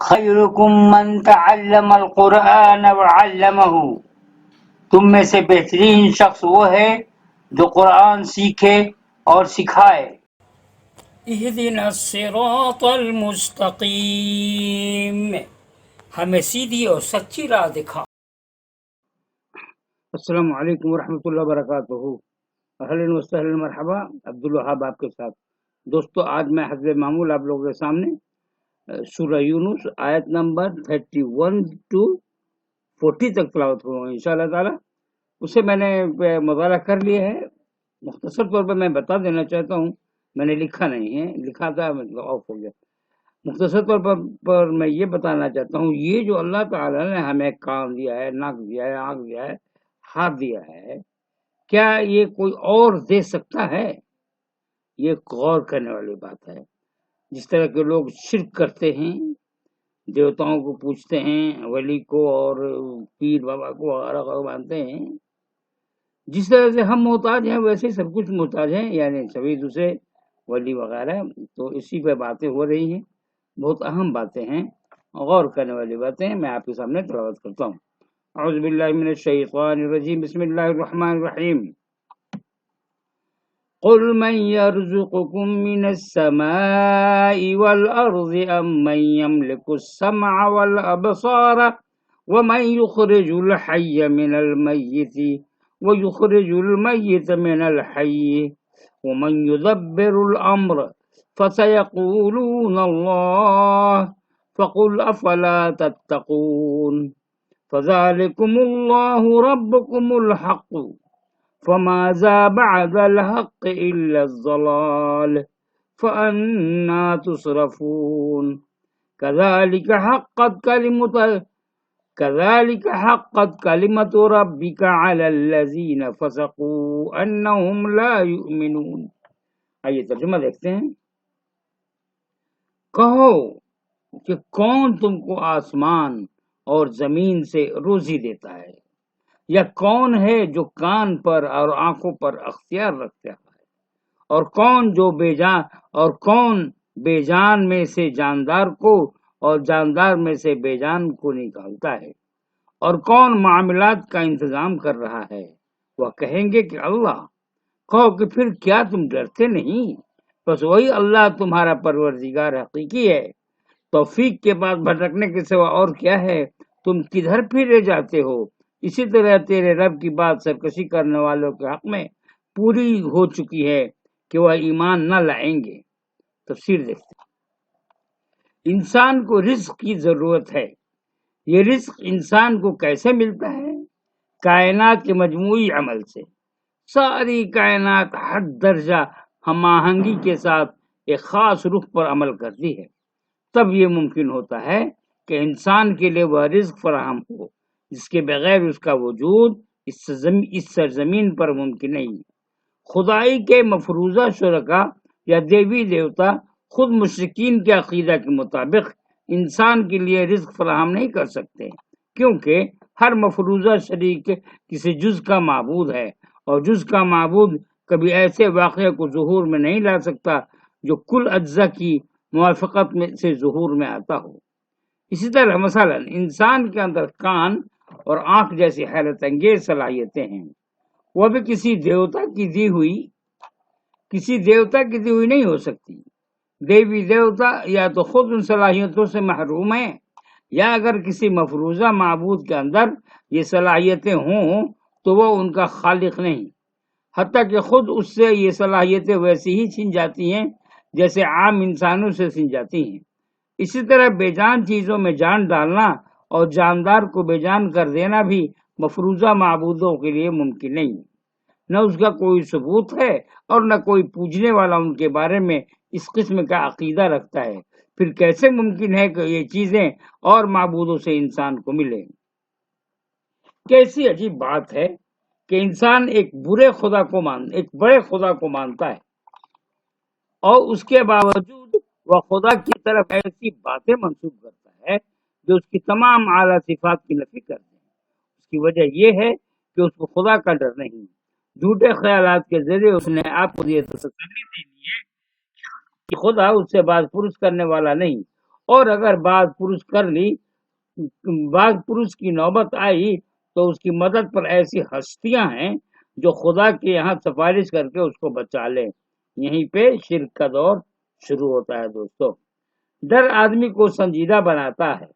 خیرکم من تعلم القرآن وعلمہ، تم میں سے بہترین شخص وہ ہے جو قرآن سیکھے اور سکھائے۔ اہدنا الصراط المستقیم، ہمیں سیدھی اور سچی راہ دکھا۔ السلام علیکم ورحمۃ اللہ وبرکاتہ۔ اہلا وسہلا مرحبا، عبدالوہاب آپ کے ساتھ۔ دوستو، آج میں حسب معمول آپ لوگوں کے سامنے سورہ یونس آیت نمبر 31 to 40 تک تلاوت کروں گا انشاءاللہ تعالی۔ اسے میں نے مطالعہ کر لیا ہے۔ مختصر طور پر میں بتا دینا چاہتا ہوں، میں نے لکھا نہیں ہے، لکھا تھا مطلب آف ہو گیا۔ مختصر طور پر میں یہ بتانا چاہتا ہوں، یہ جو اللہ تعالیٰ نے ہمیں کان دیا ہے، ناک دیا ہے، آنکھ دیا ہے، ہاتھ دیا ہے، کیا یہ کوئی اور دے سکتا ہے؟ یہ غور کرنے والی بات ہے۔ جس طرح کے لوگ شرک کرتے ہیں، دیوتاؤں کو پوچھتے ہیں، ولی کو اور پیر بابا کو وغیرہ مانتے ہیں، جس طرح سے ہم محتاج ہیں ویسے سب کچھ محتاج ہیں، یعنی سبھی دوسرے ولی وغیرہ۔ تو اسی پہ باتیں ہو رہی ہیں، بہت اہم باتیں ہیں، غور کرنے والی باتیں ہیں۔ میں آپ کے سامنے تلاوت کرتا ہوں۔ اعوذ باللہ من الشیطان الرجیم، بسم اللہ الرحمن الرحیم۔ قل من يرزقكم من السماء والأرض أم من يملك السمع والأبصار ومن يخرج الحي من الميت ويخرج الميت من الحي ومن يدبر الأمر فسيقولون الله فقل أفلا تتقون فذلكم الله ربكم الحق فماذا بعد الحق إلا الضلال فأنا تصرفون كذلك حقت كلمة ربك على الذين فسقوا أنهم لا يؤمنون۔ آئیے ترجمہ دیکھتے ہیں۔ کہو کہ کون تم کو آسمان اور زمین سے روزی دیتا ہے، یا کون ہے جو کان پر اور آنکھوں پر اختیار رکھتا ہے، اور کون بے جان میں سے جاندار کو اور جاندار میں سے بے جان کو نکالتا ہے، اور کون معاملات کا انتظام کر رہا ہے؟ وہ کہیں گے کہ اللہ۔ کہو کہ پھر کیا تم ڈرتے نہیں؟ بس وہی اللہ تمہارا پروردگار حقیقی ہے۔ توفیق کے بعد بھٹکنے کے سوا اور کیا ہے؟ تم کدھر پھرے جاتے ہو؟ اسی طرح تیرے رب کی بات سرکشی کرنے والوں کے حق میں پوری ہو چکی ہے کہ وہ ایمان نہ لائیں گے۔ تفسیر دیکھتے ہیں۔ انسان کو رزق کی ضرورت ہے۔ یہ رزق انسان کو کیسے ملتا ہے؟ کائنات کے مجموعی عمل سے۔ ساری کائنات حد درجہ ہم آہنگی کے ساتھ ایک خاص رخ پر عمل کرتی ہے، تب یہ ممکن ہوتا ہے کہ انسان کے لیے وہ رزق فراہم ہو جس کے بغیر اس کا وجود اس سرزمین پر ممکن نہیں۔ خدائی کے مفروضہ شرکا یا دیوی دیوتا خود مشرکین کے عقیدہ کے مطابق انسان کے لیے رزق فراہم نہیں کر سکتے، کیونکہ ہر مفروضہ شریک کسی جز کا معبود ہے، اور جز کا معبود کبھی ایسے واقعے کو ظہور میں نہیں لا سکتا جو کل اجزاء کی موافقت میں سے ظہور میں آتا ہو۔ اسی طرح مثلا انسان کے اندر کان اور آنکھ جیسی حیرت انگیز صلاحیتیں ہیں، وہ بھی کسی دیوتا کی دی ہوئی نہیں ہو سکتی۔ دیوی دیوتا یا تو خود ان صلاحیتوں سے محروم ہیں، یا اگر کسی مفروضہ معبود کے اندر یہ صلاحیتیں ہوں تو وہ ان کا خالق نہیں، حتیٰ کہ خود اس سے یہ صلاحیتیں ویسی ہی چھن جاتی ہیں جیسے عام انسانوں سے چھن جاتی ہیں۔ اسی طرح بے جان چیزوں میں جان ڈالنا اور جاندار کو بے جان کر دینا بھی مفروضہ معبودوں کے لیے ممکن نہیں۔ نہ اس کا کوئی ثبوت ہے اور نہ کوئی پوجنے والا ان کے بارے میں اس قسم کا عقیدہ رکھتا ہے۔ پھر کیسے ممکن ہے کہ یہ چیزیں اور معبودوں سے انسان کو ملیں؟ کیسی عجیب بات ہے کہ انسان ایک بڑے خدا کو مانتا ہے، اور اس کے باوجود وہ خدا کی طرف ایسی باتیں منسوب کرتا ہے جو اس کی تمام اعلیٰ صفات کی نفی کرتے ہیں۔ اس کی وجہ یہ ہے کہ اس کو خدا کا ڈر نہیں۔ جھوٹے خیالات کے ذریعے اس نے آپ کو یہ تسلی دے دی ہے کہ خدا اس سے باز پرس کرنے والا نہیں، اور اگر بعض پرس کی نوبت آئی تو اس کی مدد پر ایسی ہستیاں ہیں جو خدا کے یہاں سفارش کر کے اس کو بچا لیں۔ یہیں پہ شرک کا دور شروع ہوتا ہے دوستو۔ ڈر آدمی کو سنجیدہ بناتا ہے۔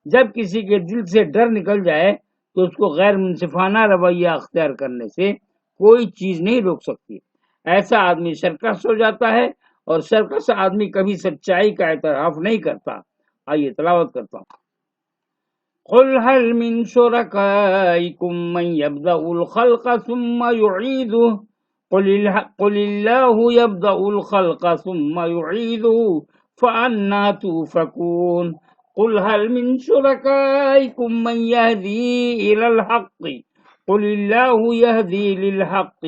جب کسی کے دل سے ڈر نکل جائے تو اس کو غیر منصفانہ رویہ اختیار کرنے سے کوئی چیز نہیں روک سکتی۔ ایسا آدمی سرکش ہو جاتا ہے، اور سرکش آدمی کبھی سچائی کا اعتراف نہیں کرتا۔ آئیے تلاوت کرتا ہوں۔ قل هل من شركائكم من يبدأ الخلق ثم يعيده قل الله يبدأ الخلق ثم يعيده فأنا توفكون قل هل من شركائكم من يهدي إلى الحق قل الله يهدي للحق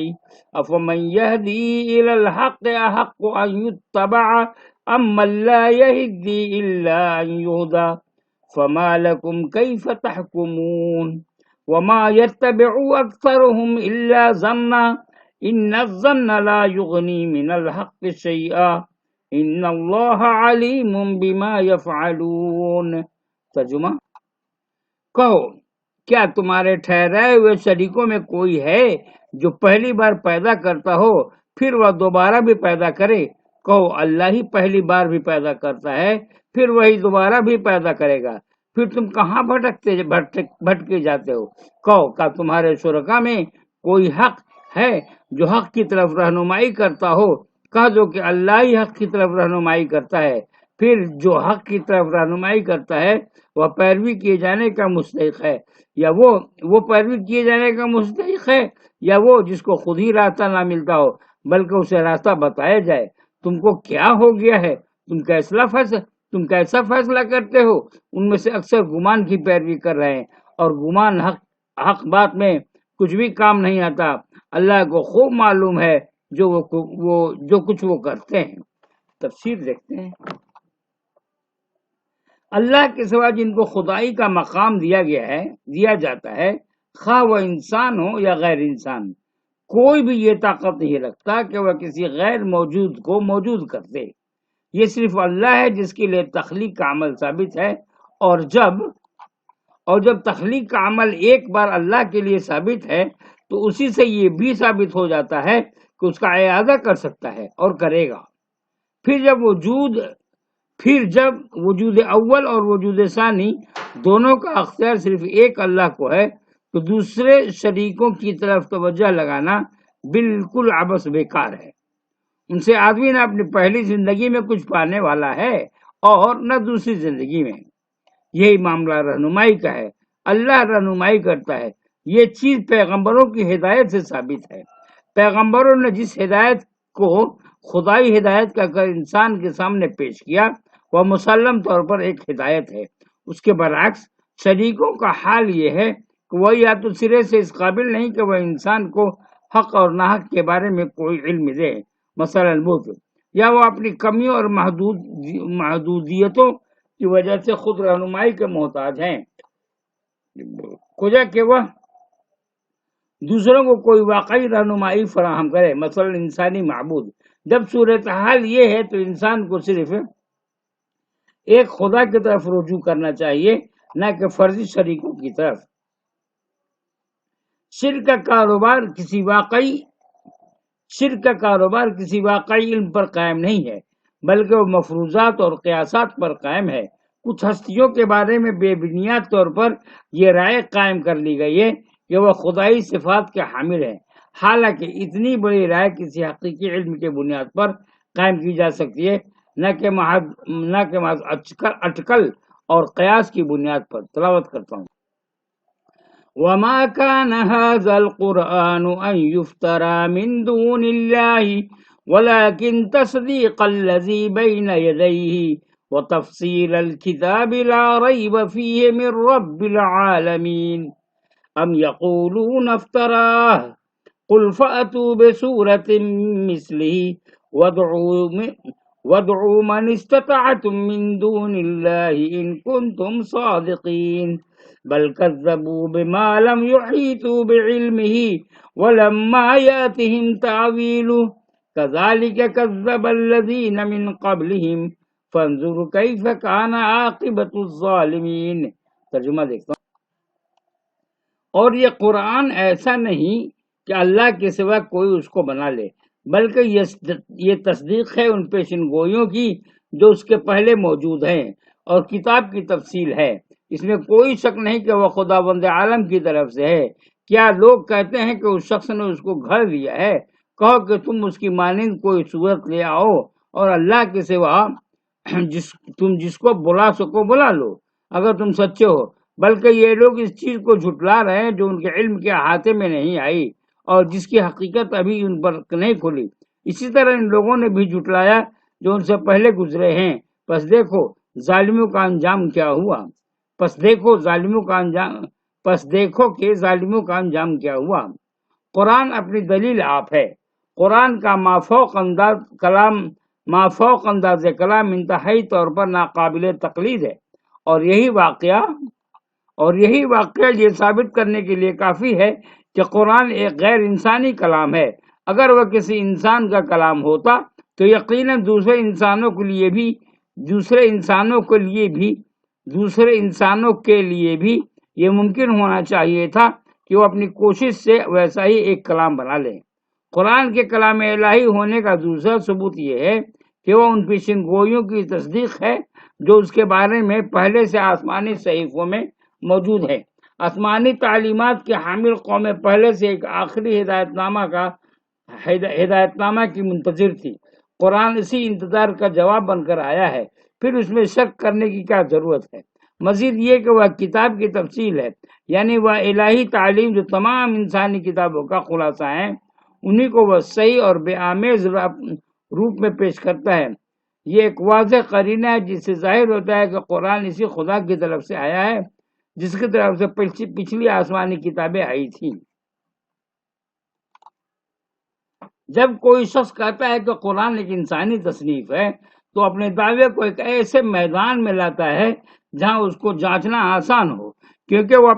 أفمن يهدي إلى الحق أحق أن يتبع أم من لا يهدي إلا أن يهدى فما لكم كيف تحكمون وما يتبع أكثرهم إلا ظنا إن الظن لا يغني من الحق شيئا إن الله عليم بما يفعلون۔ ترجمہ، کہو کیا تمہارے ٹھہرائے ہوئے شریکوں میں کوئی ہے جو پہلی بار پیدا کرتا ہو پھر وہ دوبارہ بھی پیدا کرے؟ کہو اللہ ہی پہلی بار بھی پیدا کرتا ہے پھر وہی دوبارہ بھی پیدا کرے گا، پھر تم کہاں بھٹکے جاتے ہو؟ کہو کیا تمہارے شرکا میں کوئی حق ہے جو حق کی طرف رہنمائی کرتا ہو؟ کہہ دو کہ اللہ ہی حق کی طرف رہنمائی کرتا ہے، پھر جو حق کی طرف رہنمائی کرتا ہے وہ پیروی کیے جانے کا مستحق ہے، یا وہ پیروی کیے جانے کا مستحق ہے، یا وہ جس کو خود ہی راستہ نہ ملتا ہو بلکہ اسے راستہ بتایا جائے۔ تم کو کیا ہو گیا ہے؟ تم کیسا فیصلہ کرتے ہو؟ ان میں سے اکثر گمان کی پیروی کر رہے ہیں، اور گمان حق بات میں کچھ بھی کام نہیں آتا۔ اللہ کو خوب معلوم ہے جو کچھ وہ کرتے ہیں۔ تفسیر دیکھتے ہیں۔ اللہ کے سوا جن کو خدائی کا مقام دیا جاتا ہے، خواہ وہ انسان ہو یا غیر انسان، کوئی بھی یہ طاقت نہیں رکھتا کہ وہ کسی غیر موجود کو موجود کر دے۔ یہ صرف اللہ ہے جس کے لیے تخلیق کا عمل ثابت ہے، اور جب تخلیق کا عمل ایک بار اللہ کے لیے ثابت ہے تو اسی سے یہ بھی ثابت ہو جاتا ہے کہ اس کا اعادہ کر سکتا ہے اور کرے گا۔ پھر جب وجود اول اور وجود ثانی دونوں کا اختیار صرف ایک اللہ کو ہے تو دوسرے شریکوں کی طرف توجہ لگانا بالکل عبث بیکار ہے۔ ان سے آدمی نہ اپنی پہلی زندگی میں کچھ پانے والا ہے اور نہ دوسری زندگی میں۔ یہی معاملہ رہنمائی کا ہے۔ اللہ رہنمائی کرتا ہے۔ یہ چیز پیغمبروں کی ہدایت سے ثابت ہے۔ پیغمبروں نے جس ہدایت کو خدائی ہدایت کا کر انسان کے سامنے پیش کیا وہ مسلم طور پر ایک ہدایت ہے۔ اس کے برعکس شریکوں کا حال یہ ہے کہ وہ یا تو سرے سے اس قابل نہیں کہ وہ انسان کو حق اور ناحق کے بارے میں کوئی علم دے، مثلا یا وہ اپنی کمیوں اور محدودیتوں کی وجہ سے خود رہنمائی کے محتاج ہیں، کہ وہ دوسروں کو کوئی واقعی رہنمائی فراہم کرے، مثلا انسانی معبود۔ جب صورتحال یہ ہے تو انسان کو صرف ایک خدا کی طرف رجوع کرنا چاہیے، نہ کہ فرضی شریکوں کی طرف۔ شرک کا کاروبار کسی واقعی علم پر قائم نہیں ہے، بلکہ وہ مفروضات اور قیاسات پر قائم ہے۔ کچھ ہستیوں کے بارے میں بے بنیاد طور پر یہ رائے قائم کر لی گئی ہے کہ وہ خدائی صفات کے حامل ہیں، حالانکہ اتنی بڑی رائے کسی حقیقی علم کے بنیاد پر قائم کی جا سکتی ہے، نہ کہ محض اٹکل اور قیاس کی بنیاد پر۔ تلاوت کرتا ہوں۔ وما كان هذا القرآن أن يفترى من دون الله ولكن تصديق الذي بين يديه وتفصيل الكتاب لا ريب فيه من رب العالمين أم يقولون افتراه قل فأتوا بسورة مثله وادعوا من استطعتم من دون الله إن كنتم صادقين بل كذبوا بما لم يحيطوا بعلمه ولما يأتهم تأويله كذلك كذب الذين من قبلهم فانظر کیف کان عاقبۃ الظالمین۔ ترجمہ دیکھتا ہوں۔ اور یہ قرآن ایسا نہیں کہ اللہ کے سوا کوئی اس کو بنا لے، بلکہ یہ تصدیق ہے ان پیشن گوئیوں کی جو اس کے پہلے موجود ہیں، اور کتاب کی تفصیل ہے، اس میں کوئی شک نہیں کہ وہ خداوند عالم کی طرف سے ہے۔ کیا لوگ کہتے ہیں کہ اس شخص نے اس کو گھڑ لیا ہے؟ کہو کہ تم اس کی مانند کوئی صورت لے آؤ، اور اللہ کے سوا تم جس کو بلا سکو بلا لو اگر تم سچے ہو، بلکہ یہ لوگ اس چیز کو جھٹلا رہے ہیں جو ان کے علم کے احاطے میں نہیں آئی اور جس کی حقیقت ابھی ان پر نہیں کھلی۔ اسی طرح ان لوگوں نے بھی جھٹلایا جو ان سے پہلے گزرے ہیں۔ پس دیکھو ظالموں کا انجام کیا ہوا، پس دیکھو کہ ظالموں کا انجام کیا ہوا۔ قرآن اپنی دلیل آپ ہے۔ قرآن کا مافوق انداز کلام انتہائی طور پر ناقابل تقلید ہے، اور یہی واقعہ یہ ثابت کرنے کے لیے کافی ہے کہ قرآن ایک غیر انسانی کلام ہے۔ اگر وہ کسی انسان کا کلام ہوتا تو یقیناً دوسرے انسانوں کے لیے بھی یہ ممکن ہونا چاہیے تھا کہ وہ اپنی کوشش سے ویسا ہی ایک کلام بنا لیں۔ قرآن کے کلام الہی ہونے کا دوسرا ثبوت یہ ہے کہ وہ ان پیشن گوئیوں کی تصدیق ہے جو اس کے بارے میں پہلے سے آسمانی صحیفوں میں موجود ہے۔ آسمانی تعلیمات کے حامل قومیں پہلے سے ایک آخری ہدایت نامہ کی منتظر تھی۔ قرآن اسی انتظار کا جواب بن کر آیا ہے، پھر اس میں شک کرنے کی کیا ضرورت ہے؟ مزید یہ کہ وہ کتاب کی تفصیل ہے، یعنی وہ الہی تعلیم جو تمام انسانی کتابوں کا خلاصہ ہے، انہی کو وہ صحیح اور بے آمیز روپ میں پیش کرتا ہے۔ یہ ایک واضح قرینہ ہے جس سے ظاہر ہوتا ہے کہ قرآن اسی خدا کی طرف سے آیا ہے جس کی طرف سے پچھلی آسمانی کتابیں آئی تھیں۔ جب کوئی شخص کہتا ہے کہ قرآن ایک انسانی تصنیف ہے تو اپنے دعوے کو ایک ایسے میدان میں لاتا ہے جہاں اس کو جانچنا آسان ہو، کیونکہ وہ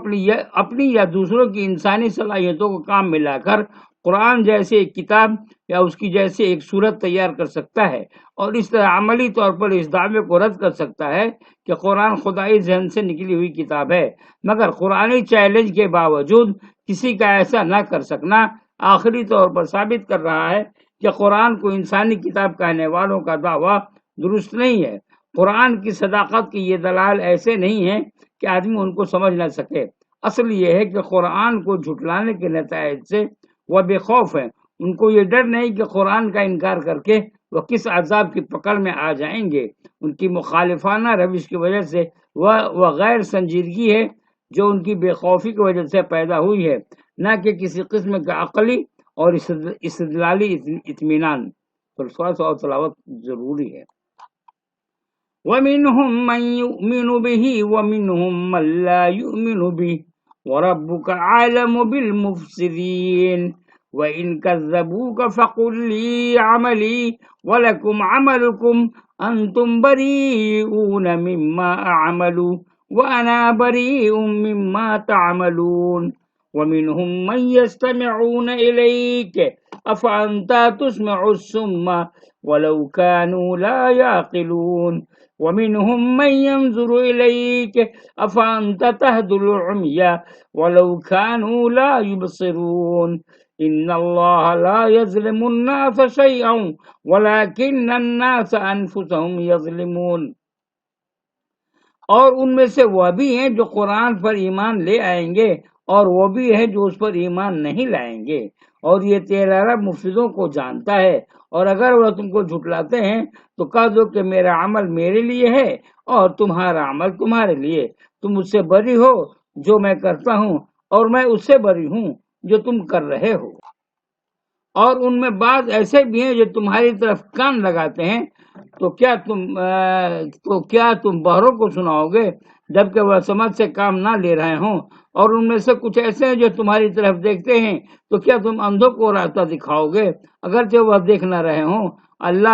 اپنی یا دوسروں کی انسانی صلاحیتوں کو کام میں لا کر قرآن جیسے ایک کتاب یا اس کی جیسے ایک صورت تیار کر سکتا ہے، اور اس طرح عملی طور پر اس دعوے کو رد کر سکتا ہے کہ قرآن خدائی ذہن سے نکلی ہوئی کتاب ہے۔ مگر قرآنی چیلنج کے باوجود کسی کا ایسا نہ کر سکنا آخری طور پر ثابت کر رہا ہے کہ قرآن کو انسانی کتاب کہنے والوں کا دعویٰ درست نہیں ہے۔ قرآن کی صداقت کی یہ دلائل ایسے نہیں ہیں کہ آدمی ان کو سمجھ نہ سکے۔ اصل یہ ہے کہ قرآن کو جھٹلانے کے نتائج سے وہ بے خوف ہیں۔ ان کو یہ ڈر نہیں کہ قرآن کا انکار کر کے وہ کس عذاب کی پکڑ میں آ جائیں گے۔ ان کی مخالفانہ روش کی وجہ سے وہ غیر سنجیدگی ہے جو ان کی بے خوفی کی وجہ سے پیدا ہوئی ہے، نہ کہ کسی قسم کا عقلی اور استدلالی اطمینان۔ تو تھوڑا سا اور تلاوت ضروری ہے۔ وَمِنْهُمْ مَنْ يُؤْمِنُ بِهِ وَمِنْهُمْ مَنْ لَا يُؤْمِنُ بِهِ وَرَبُّكَ أَعْلَمُ بِالْمُفْسِدِينَ وَإِنْ كَذَّبُوكَ فَقُلْ لِي عَمَلِي وَلَكُمْ عَمَلُكُمْ أَنْتُمْ بَرِيئُونَ مِمَّا أَعْمَلُ وَأَنَا بَرِيءٌ مِمَّا تَعْمَلُونَ وَمِنْهُمْ مَنْ يَسْتَمِعُونَ إِلَيْكَ أَفَأَنْتَ تُسْمِعُ الصُّمَّ وَلَوْ كَانُوا لَا يَعْقِلُونَ وَمِنْهُمْ مَنْ يَنْظُرُ إِلَيْكَ أَفَأَنْتَ تَهْدِي الْعُمْيَ وَلَوْ كَانُوا لَا يُبْصِرُونَ إِنَّ اللَّهَ لَا يَظْلِمُ النَّاسَ شَيْئًا وَلَكِنَّ النَّاسَ أَنفُسَهُمْ يَظْلِمُونَ۔ اور ان میں سے وہ بھی ہیں جو قرآن پر ایمان لے آئیں گے اور وہ بھی ہیں جو اس پر ایمان نہیں لائیں گے، اور یہ تیرا رب مفسدوں کو جانتا ہے۔ اور اگر وہ تم کو جھٹلاتے ہیں تو کہہ دو کہ میرا عمل میرے لیے ہے اور تمہارا عمل تمہارے لیے، تم مجھ سے بری ہو جو میں کرتا ہوں اور میں اس سے بری ہوں جو تم کر رہے ہو۔ اور ان میں بعض ایسے بھی ہیں جو تمہاری طرف کان لگاتے ہیں، تو کیا تم بہروں کو سناؤ گے جبکہ وہ سمجھ سے کام نہ لے رہے ہوں؟ اور ان میں سے کچھ ایسے ہیں جو تمہاری طرف دیکھتے ہیں، تو کیا تم اندھوں کو راستہ دکھاؤ گے اگرچہ وہ دیکھ نہ رہے ہوں؟ اللہ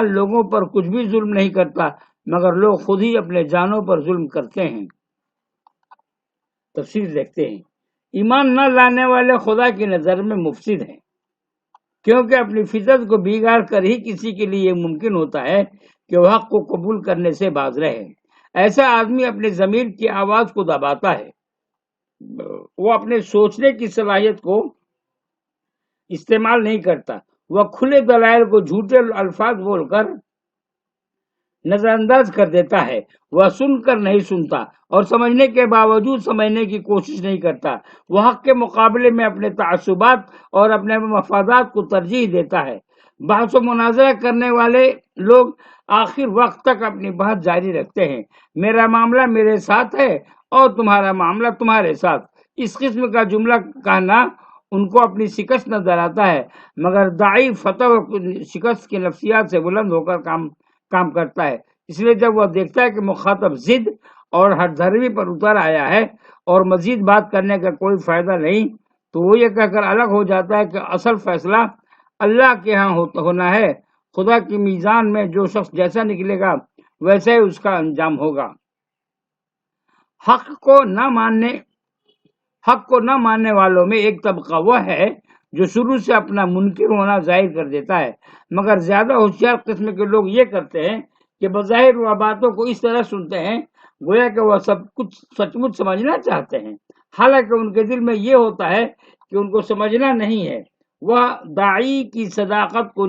لوگوں پر کچھ بھی ظلم نہیں کرتا مگر لوگ خود ہی اپنے جانوں پر ظلم کرتے ہیں۔ تفسیر دیکھتے ہیں۔ ایمان نہ لانے والے خدا کی نظر میں مفسد ہیں۔ کیونکہ اپنی فطرت کو بگاڑ کر ہی کسی کے لیے یہ ممکن ہوتا ہے کہ وہ حق کو قبول کرنے سے باز رہے۔ ایسا آدمی اپنے ضمیر کی آواز کو دباتا ہے، وہ اپنے سوچنے کی صلاحیت کو استعمال نہیں کرتا، وہ کھلے دلائل کو جھوٹے الفاظ بول کر نظر انداز کر دیتا ہے، وہ سن کر نہیں سنتا اور سمجھنے کے باوجود سمجھنے کی کوشش نہیں کرتا، وہ حق کے مقابلے میں اپنے تعصبات اور اپنے مفادات کو ترجیح دیتا ہے۔ بحث و مناظرہ کرنے والے لوگ آخر وقت تک اپنی بحث جاری رکھتے ہیں، میرا معاملہ میرے ساتھ ہے اور تمہارا معاملہ تمہارے ساتھ۔ اس قسم کا جملہ کہنا ان کو اپنی شکست نظر آتا ہے، مگر داعی فتح و شکست کی نفسیات سے بلند ہو کر کام کرتا ہے، اس لیے جب وہ دیکھتا ہے کہ مخاطب ضد اور ہر دھروی پر اتر آیا ہے اور مزید بات کرنے کا کوئی فائدہ نہیں، تو وہ یہ کہہ کر الگ ہو جاتا ہے کہ اصل فیصلہ اللہ کے ہاں ہونا ہے، خدا کی میزان میں جو شخص جیسا نکلے گا ویسے ہی اس کا انجام ہوگا۔ حق کو نہ ماننے والوں میں ایک طبقہ وہ ہے جو شروع سے اپنا منکر ہونا ظاہر کر دیتا ہے، مگر زیادہ ہوشیار قسم کے لوگ یہ کرتے ہیں کہ بظاہر وہ باتوں کو اس طرح سنتے ہیں گویا کہ وہ سب کچھ سچ مچ سمجھنا چاہتے ہیں، حالانکہ ان کے دل میں یہ ہوتا ہے کہ ان کو سمجھنا نہیں ہے۔ وہ داعی کی صداقت کی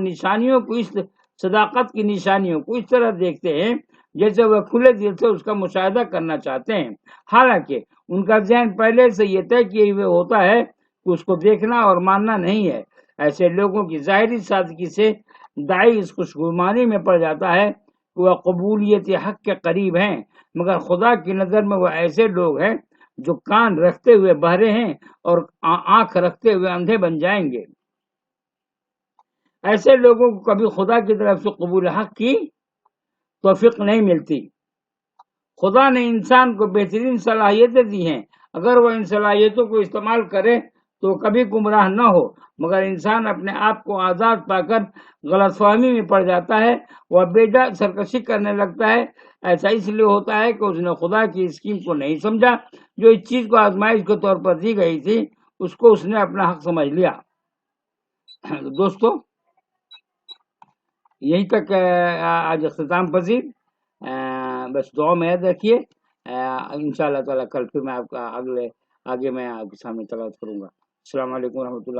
نشانیوں کو اس طرح دیکھتے ہیں جیسے وہ کھلے دل سے اس کا مشاہدہ کرنا چاہتے ہیں، حالانکہ ان کا ذہن پہلے سے یہ طے کیے ہوئے ہوتا ہے کہ اس کو دیکھنا اور ماننا نہیں ہے۔ ایسے لوگوں کی ظاہری سادگی سے داعی اس خوشگمانی میں پڑ جاتا ہے کہ وہ قبولیت حق کے قریب ہیں، مگر خدا کی نظر میں وہ ایسے لوگ ہیں جو کان رکھتے ہوئے بہرے ہیں اور آنکھ رکھتے ہوئے اندھے بن جائیں گے۔ ایسے لوگوں کو کبھی خدا کی طرف سے قبول حق کی توفیق نہیں ملتی۔ خدا نے انسان کو بہترین صلاحیتیں دی ہیں، اگر وہ ان صلاحیتوں کو استعمال کرے تو کبھی گمراہ نہ ہو، مگر انسان اپنے آپ کو آزاد پا کر غلط فہمی میں پڑ جاتا ہے، وہ بے جا سرکشی کرنے لگتا ہے۔ ایسا اس لیے ہوتا ہے کہ اس نے خدا کی اسکیم کو نہیں سمجھا، جو اس چیز کو آزمائش کے طور پر دی گئی تھی اس کو اس نے اپنا حق سمجھ لیا۔ دوستو، یہیں تک آج اختتام پذیر، بس دعا میں یاد رکھیے، انشاءاللہ تعالیٰ کل پھر میں آپ کا آگے میں آپ کے سامنے تلاوت کروں گا۔ السلام علیکم ورحمۃ اللہ۔